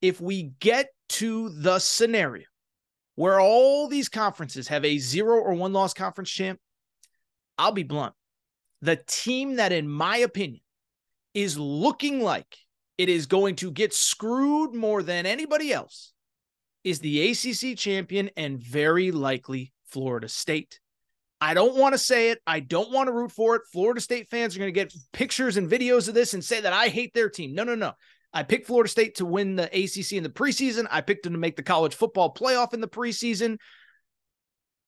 if we get to the scenario where all these conferences have a 0 or 1 loss conference champ, I'll be blunt. The team that, in my opinion, is looking like it is going to get screwed more than anybody else is the ACC champion and very likely Florida State. I don't want to say it. I don't want to root for it. Florida State fans are going to get pictures and videos of this and say that I hate their team. No. I picked Florida State to win the ACC in the preseason. I picked them to make the college football playoff in the preseason.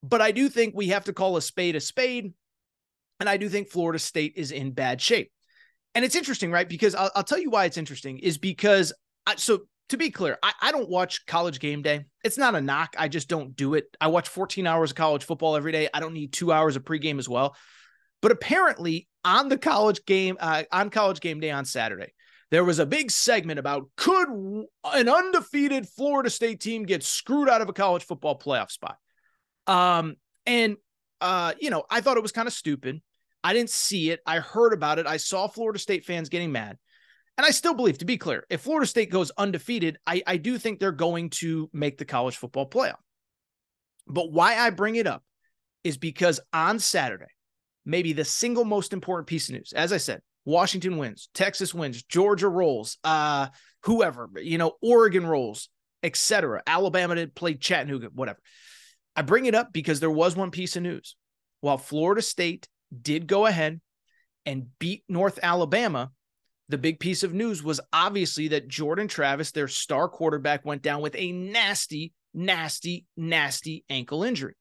But I do think we have to call a spade a spade. And I do think Florida State is in bad shape. And it's interesting, right? Because I'll tell you why it's interesting is because, so to be clear, I don't watch College Game Day. It's not a knock. I just don't do it. I watch 14 hours of college football every day. I don't need 2 hours of pregame as well. But apparently on College Game Day on Saturday, there was a big segment about could an undefeated Florida State team get screwed out of a college football playoff spot? I thought it was kind of stupid. I didn't see it. I heard about it. I saw Florida State fans getting mad. And I still believe, to be clear, if Florida State goes undefeated, I do think they're going to make the college football playoff. But why I bring it up is because on Saturday, maybe the single most important piece of news, as I said, Washington wins, Texas wins, Georgia rolls, whoever, Oregon rolls, etc. Alabama did play Chattanooga, whatever. I bring it up because there was one piece of news. While Florida State did go ahead and beat North Alabama, the big piece of news was obviously that Jordan Travis, their star quarterback, went down with a nasty, nasty, nasty ankle injury.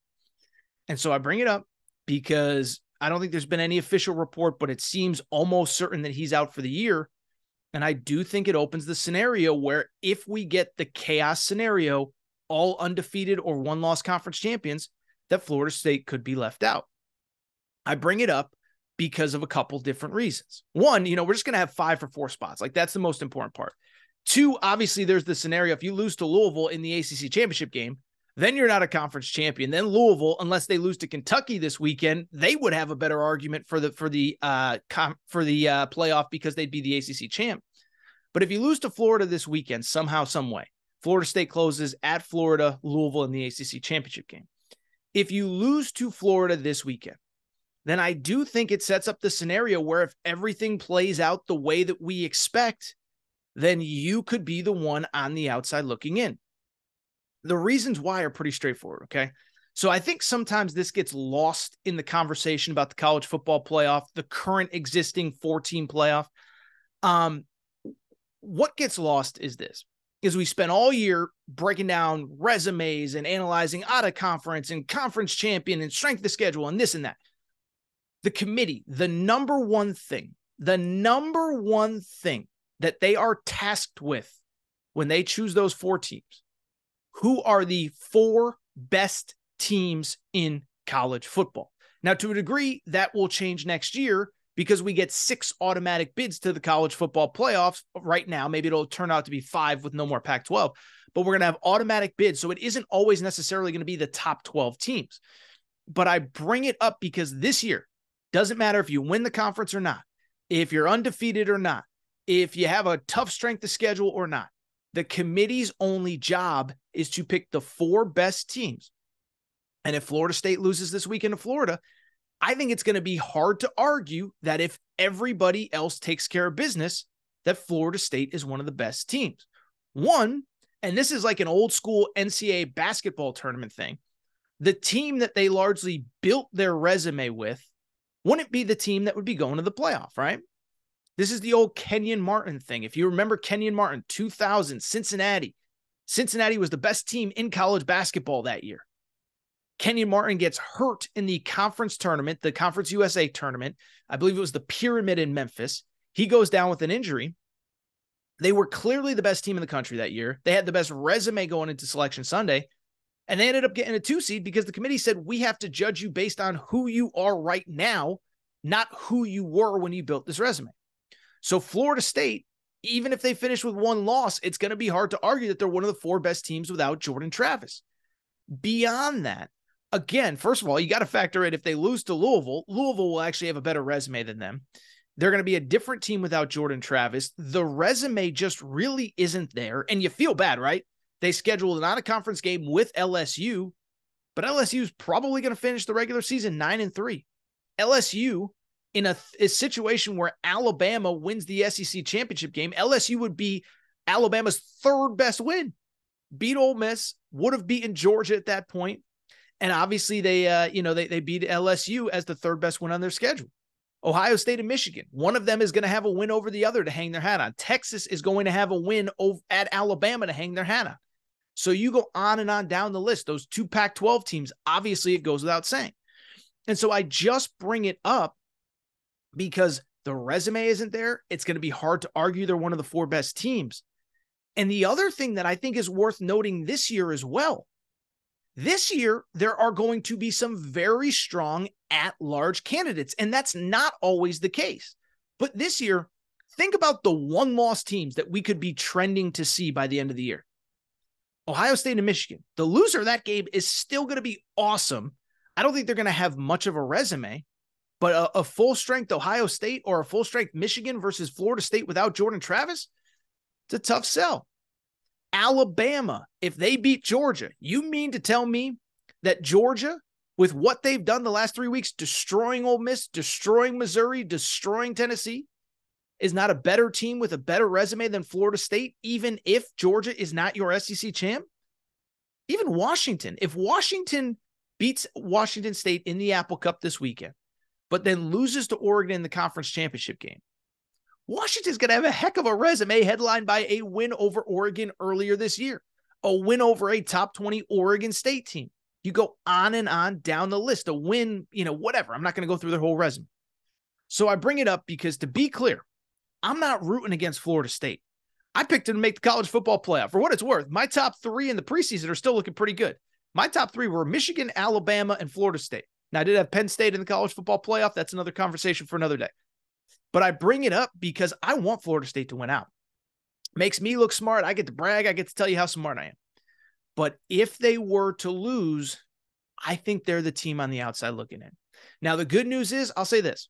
And so I bring it up because I don't think there's been any official report, but it seems almost certain that he's out for the year. And I do think it opens the scenario where if we get the chaos scenario, all undefeated or 1-loss conference champions, that Florida State could be left out. I bring it up because of a couple different reasons. One, we're just going to have 5 for 4 spots. Like, that's the most important part. 2, obviously there's the scenario. If you lose to Louisville in the ACC championship game, then you're not a conference champion. Then Louisville, unless they lose to Kentucky this weekend, they would have a better argument for the playoff because they'd be the ACC champ. But if you lose to Florida this weekend, somehow, some way, Florida State closes at Florida, Louisville in the ACC championship game. If you lose to Florida this weekend, then I do think it sets up the scenario where if everything plays out the way that we expect, then you could be the one on the outside looking in. The reasons why are pretty straightforward, okay? So I think sometimes this gets lost in the conversation about the college football playoff, the current existing 4-team playoff. What gets lost is this, is we spent all year breaking down resumes and analyzing out of conference and conference champion and strength of schedule and this and that. The committee, the number one thing that they are tasked with when they choose those 4 teams, who are the 4 best teams in college football. Now, to a degree, that will change next year because we get 6 automatic bids to the college football playoffs right now. Maybe it'll turn out to be 5 with no more Pac-12, but we're going to have automatic bids. So it isn't always necessarily going to be the top 12 teams. But I bring it up because this year, doesn't matter if you win the conference or not, if you're undefeated or not, if you have a tough strength of schedule or not, the committee's only job is to pick the 4 best teams. And if Florida State loses this weekend to Florida, I think it's going to be hard to argue that if everybody else takes care of business, that Florida State is one of the best teams. One, and this is like an old school NCAA basketball tournament thing, the team that they largely built their resume with wouldn't be the team that would be going to the playoff, right? This is the old Kenyon Martin thing. If you remember Kenyon Martin, 2000, Cincinnati. Cincinnati was the best team in college basketball that year. Kenyon Martin gets hurt in the conference tournament, the Conference USA tournament. I believe it was the Pyramid in Memphis. He goes down with an injury. They were clearly the best team in the country that year. They had the best resume going into Selection Sunday. And they ended up getting a 2 seed because the committee said, we have to judge you based on who you are right now, not who you were when you built this resume. So Florida State, even if they finish with 1 loss, it's going to be hard to argue that they're one of the 4 best teams without Jordan Travis. Beyond that, again, first of all, you got to factor in if they lose to Louisville, Louisville will actually have a better resume than them. They're going to be a different team without Jordan Travis. The resume just really isn't there. And you feel bad, right? They scheduled an out-of-conference game with LSU, but LSU is probably going to finish the regular season 9-3. LSU, in a situation where Alabama wins the SEC championship game, LSU would be Alabama's third best win. Beat Ole Miss, would have beaten Georgia at that point. And obviously they beat LSU as the third best win on their schedule. Ohio State and Michigan, one of them is going to have a win over the other to hang their hat on. Texas is going to have a win at Alabama to hang their hat on. So you go on and on down the list. Those two Pac-12 teams, obviously it goes without saying. And so I just bring it up because the resume isn't there. It's going to be hard to argue they're one of the four best teams. And the other thing that I think is worth noting this year as well, this year, there are going to be some very strong at-large candidates, and that's not always the case. But this year, think about the one-loss teams that we could be trending to see by the end of the year. Ohio State and Michigan. The loser of that game is still going to be awesome. I don't think they're going to have much of a resume, but a full-strength Ohio State or a full-strength Michigan versus Florida State without Jordan Travis, it's a tough sell. Alabama, if they beat Georgia, you mean to tell me that Georgia, with what they've done the last 3 weeks, destroying Ole Miss, destroying Missouri, destroying Tennessee, is not a better team with a better resume than Florida State, even if Georgia is not your SEC champ? Even Washington, if Washington beats Washington State in the Apple Cup this weekend, but then loses to Oregon in the conference championship game, Washington's going to have a heck of a resume headlined by a win over Oregon earlier this year, a win over a top 20 Oregon State team. You go on and on down the list, a win, whatever. I'm not going to go through their whole resume. So I bring it up because, to be clear, I'm not rooting against Florida State. I picked them to make the college football playoff. For what it's worth, my top three in the preseason are still looking pretty good. My top three were Michigan, Alabama, and Florida State. Now, I did have Penn State in the college football playoff. That's another conversation for another day. But I bring it up because I want Florida State to win out. Makes me look smart. I get to brag. I get to tell you how smart I am. But if they were to lose, I think they're the team on the outside looking in. Now, the good news is, I'll say this.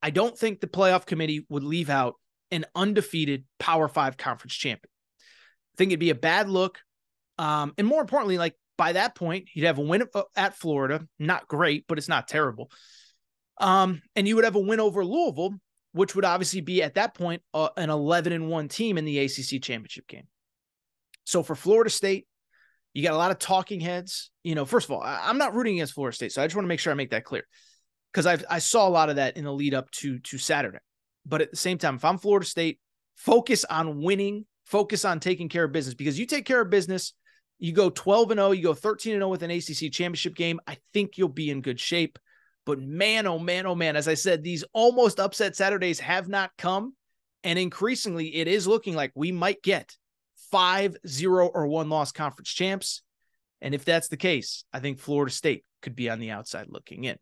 I don't think the playoff committee would leave out an undefeated Power 5 conference champion. I think it'd be a bad look. And more importantly, by that point, you'd have a win at Florida. Not great, but it's not terrible. And you would have a win over Louisville, which would obviously be at that point an 11-1 team in the ACC championship game. So for Florida State, you got a lot of talking heads. First of all, I'm not rooting against Florida State, so I just want to make sure I make that clear, because I saw a lot of that in the lead up to Saturday. But at the same time, if I'm Florida State, focus on winning, focus on taking care of business, because you take care of business, you go 12-0, you go 13-0 with an ACC championship game, I think you'll be in good shape. But man, oh man, as I said, these almost upset Saturdays have not come. And increasingly, it is looking like we might get 5-0 or 1-loss conference champs. And if that's the case, I think Florida State could be on the outside looking in.